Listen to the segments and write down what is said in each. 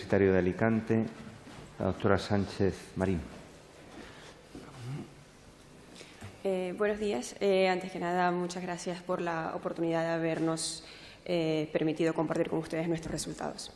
Universitario de Alicante, la doctora Sánchez Marín. Buenos días. Antes que nada, muchas gracias por la oportunidad de habernos permitido compartir con ustedes nuestros resultados.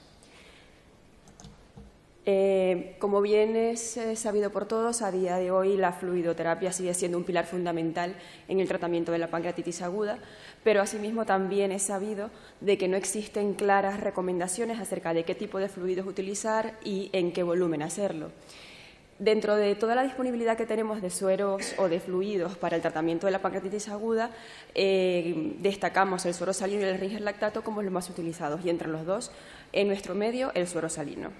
Como bien es sabido por todos, a día de hoy la fluidoterapia sigue siendo un pilar fundamental en el tratamiento de la pancreatitis aguda, pero asimismo también es sabido de que no existen claras recomendaciones acerca de qué tipo de fluidos utilizar y en qué volumen hacerlo. Dentro de toda la disponibilidad que tenemos de sueros o de fluidos para el tratamiento de la pancreatitis aguda, destacamos el suero salino y el Ringer lactato como los más utilizados, y entre los dos, en nuestro medio, el suero salino.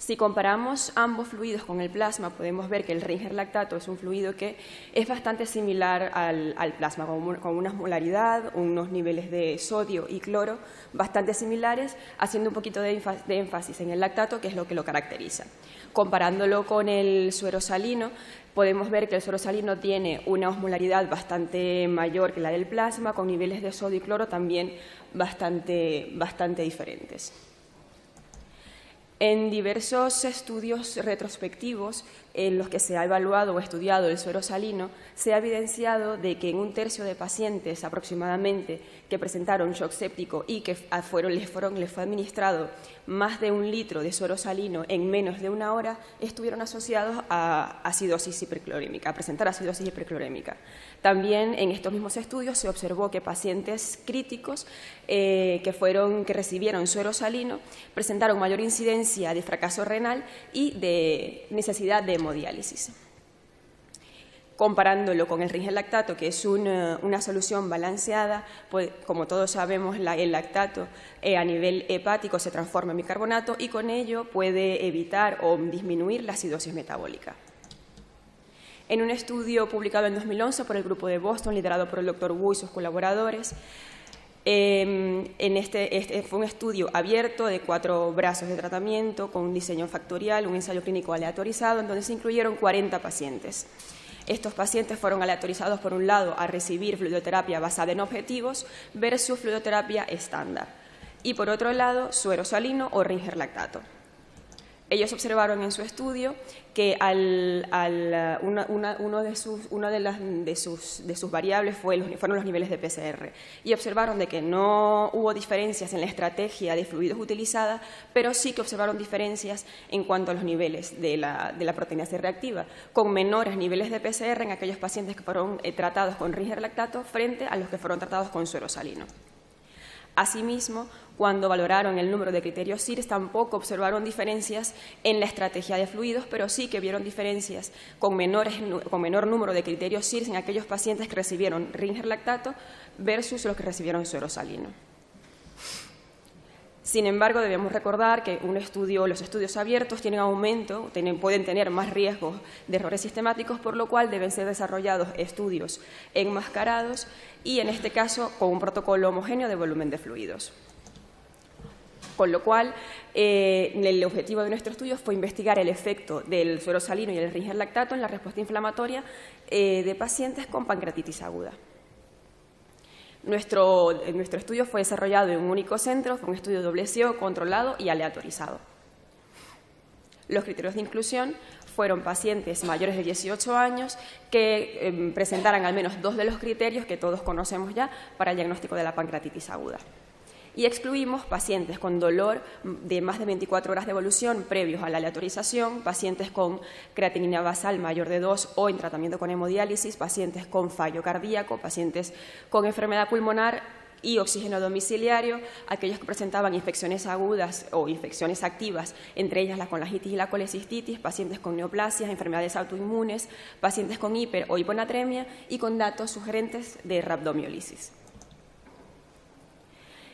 Si comparamos ambos fluidos con el plasma, podemos ver que el Ringer lactato es un fluido que es bastante similar al plasma, con una molaridad, unos niveles de sodio y cloro bastante similares, haciendo un poquito de énfasis en el lactato, que es lo que lo caracteriza. Comparándolo con el suero salino, podemos ver que el suero salino tiene una osmolaridad bastante mayor que la del plasma, con niveles de sodio y cloro también bastante diferentes. En diversos estudios retrospectivos en los que se ha evaluado o estudiado el suero salino, se ha evidenciado de que en un tercio de pacientes aproximadamente que presentaron shock séptico y que les fue administrado más de 1 litro de suero salino en menos de 1 hora, estuvieron asociados a acidosis hiperclorémica, a presentar acidosis hiperclorémica. También en estos mismos estudios se observó que pacientes críticos que recibieron suero salino presentaron mayor incidencia de fracaso renal y de necesidad de hemodiálisis. Comparándolo con el Ringer lactato, que es una solución balanceada, pues, como todos sabemos, el lactato a nivel hepático se transforma en bicarbonato y con ello puede evitar o disminuir la acidosis metabólica. En un estudio publicado en 2011 por el grupo de Boston, liderado por el Dr. Wu y sus colaboradores, fue un estudio abierto de 4 brazos de tratamiento con un diseño factorial, un ensayo clínico aleatorizado, en donde se incluyeron 40 pacientes. Estos pacientes fueron aleatorizados, por un lado, a recibir fluidoterapia basada en objetivos versus fluidoterapia estándar, y por otro lado, suero salino o Ringer lactato. Ellos observaron en su estudio que una de sus variables fueron los niveles de PCR, y observaron de que no hubo diferencias en la estrategia de fluidos utilizada, pero sí que observaron diferencias en cuanto a los niveles de la proteína C reactiva, con menores niveles de PCR en aquellos pacientes que fueron tratados con Ringer lactato frente a los que fueron tratados con suero salino. Asimismo, cuando valoraron el número de criterios CIRS, tampoco observaron diferencias en la estrategia de fluidos, pero sí que vieron diferencias con menor número de criterios CIRS en aquellos pacientes que recibieron Ringer lactato versus los que recibieron suero salino. Sin embargo, debemos recordar que los estudios abiertos pueden tener más riesgos de errores sistemáticos, por lo cual deben ser desarrollados estudios enmascarados y, en este caso, con un protocolo homogéneo de volumen de fluidos. Con lo cual, el objetivo de nuestro estudio fue investigar el efecto del suero salino y el Ringer lactato en la respuesta inflamatoria de pacientes con pancreatitis aguda. Nuestro estudio fue desarrollado en un único centro, fue un estudio doble ciego, controlado y aleatorizado. Los criterios de inclusión fueron pacientes mayores de 18 años que presentaran al menos 2 de los criterios que todos conocemos ya para el diagnóstico de la pancreatitis aguda. Y excluimos pacientes con dolor de más de 24 horas de evolución previos a la aleatorización, pacientes con creatinina basal mayor de 2 o en tratamiento con hemodiálisis, pacientes con fallo cardíaco, pacientes con enfermedad pulmonar y oxígeno domiciliario, aquellos que presentaban infecciones agudas o infecciones activas, entre ellas la colangitis y la colecistitis, pacientes con neoplasias, enfermedades autoinmunes, pacientes con hiper o hiponatremia y con datos sugerentes de rhabdomiólisis.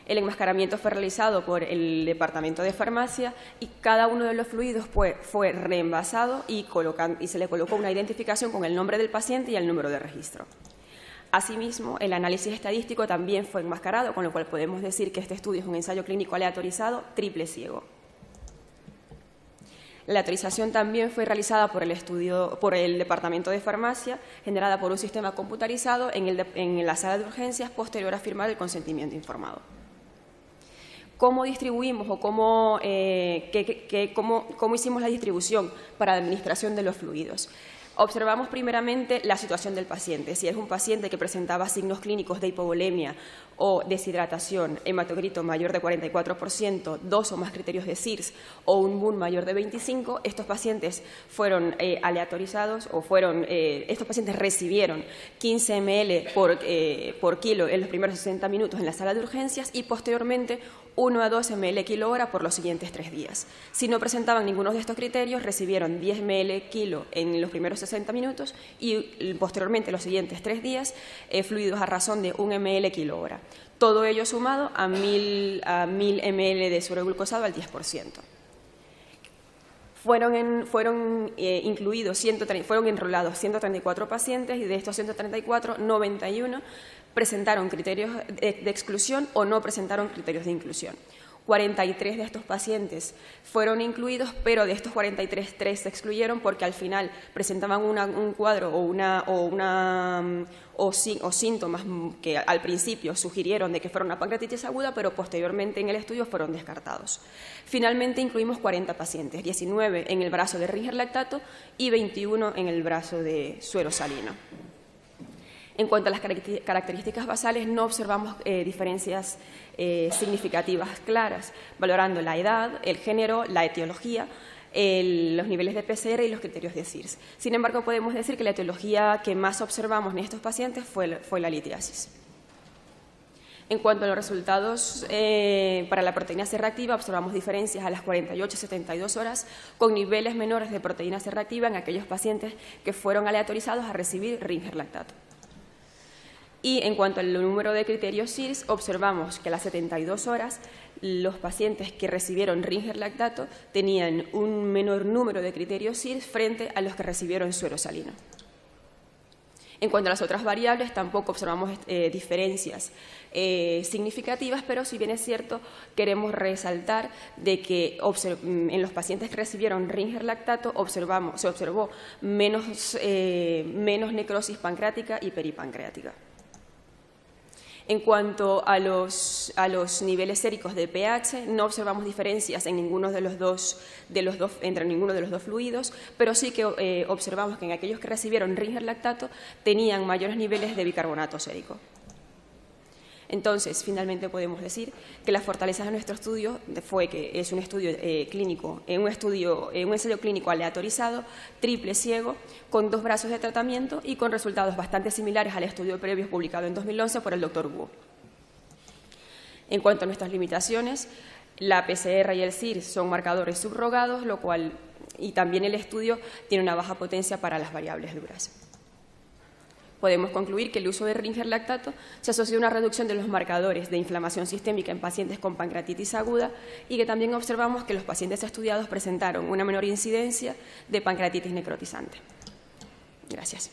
El enmascaramiento fue realizado por el Departamento de Farmacia y cada uno de los fluidos fue reenvasado y se le colocó una identificación con el nombre del paciente y el número de registro. Asimismo, el análisis estadístico también fue enmascarado, con lo cual podemos decir que este estudio es un ensayo clínico aleatorizado triple ciego. La aleatorización también fue realizada por el Departamento de Farmacia, generada por un sistema computarizado en la sala de urgencias posterior a firmar el consentimiento informado. ¿Cómo distribuimos o cómo hicimos la distribución para la administración de los fluidos? Observamos primeramente la situación del paciente. Si es un paciente que presentaba signos clínicos de hipovolemia o deshidratación, hematocrito mayor de 44%, 2 o más criterios de SIRS o un BUN mayor de 25, estos pacientes fueron aleatorizados o estos pacientes recibieron 15 ml por kilo en los primeros 60 minutos en la sala de urgencias y posteriormente 1 a 2 ml kilo hora por los siguientes 3 días. Si no presentaban ninguno de estos criterios, recibieron 10 ml kilo en los primeros 60 minutos y posteriormente los siguientes 3 días fluidos a razón de 1 ml kilo hora. Todo ello sumado a 1000 ml de suero glucosado al 10%. Fueron enrolados 134 pacientes y de estos 134, 91 presentaron criterios de exclusión o no presentaron criterios de inclusión. 43 de estos pacientes fueron incluidos, pero de estos 43, 3 se excluyeron porque al final presentaban un cuadro o síntomas que al principio sugirieron de que fuera una pancreatitis aguda, pero posteriormente en el estudio fueron descartados. Finalmente incluimos 40 pacientes, 19 en el brazo de Ringer lactato y 21 en el brazo de suero salino. En cuanto a las características basales, no observamos diferencias significativas claras, valorando la edad, el género, la etiología, los niveles de PCR y los criterios de SIRS. Sin embargo, podemos decir que la etiología que más observamos en estos pacientes fue la litiasis. En cuanto a los resultados para la proteína C reactiva, observamos diferencias a las 48 y 72 horas con niveles menores de proteína C reactiva en aquellos pacientes que fueron aleatorizados a recibir Ringer lactato. Y en cuanto al número de criterios SIRS, observamos que a las 72 horas los pacientes que recibieron Ringer lactato tenían un menor número de criterios SIRS frente a los que recibieron suero salino. En cuanto a las otras variables, tampoco observamos diferencias significativas, pero si bien es cierto, queremos resaltar de que en los pacientes que recibieron Ringer lactato se observó menos necrosis pancreática y peripancreática. En cuanto a los niveles séricos de pH, no observamos diferencias en entre ninguno de los dos fluidos, pero sí que observamos que en aquellos que recibieron Ringer lactato tenían mayores niveles de bicarbonato sérico. Entonces, finalmente podemos decir que la fortaleza de nuestro estudio fue que es un estudio clínico, un ensayo clínico aleatorizado, triple ciego, con 2 brazos de tratamiento y con resultados bastante similares al estudio previo publicado en 2011 por el Dr. Wu. En cuanto a nuestras limitaciones, la PCR y el SIRS son marcadores subrogados, y también el estudio tiene una baja potencia para las variables duras. Podemos concluir que el uso de Ringer lactato se asocia a una reducción de los marcadores de inflamación sistémica en pacientes con pancreatitis aguda y que también observamos que los pacientes estudiados presentaron una menor incidencia de pancreatitis necrotizante. Gracias.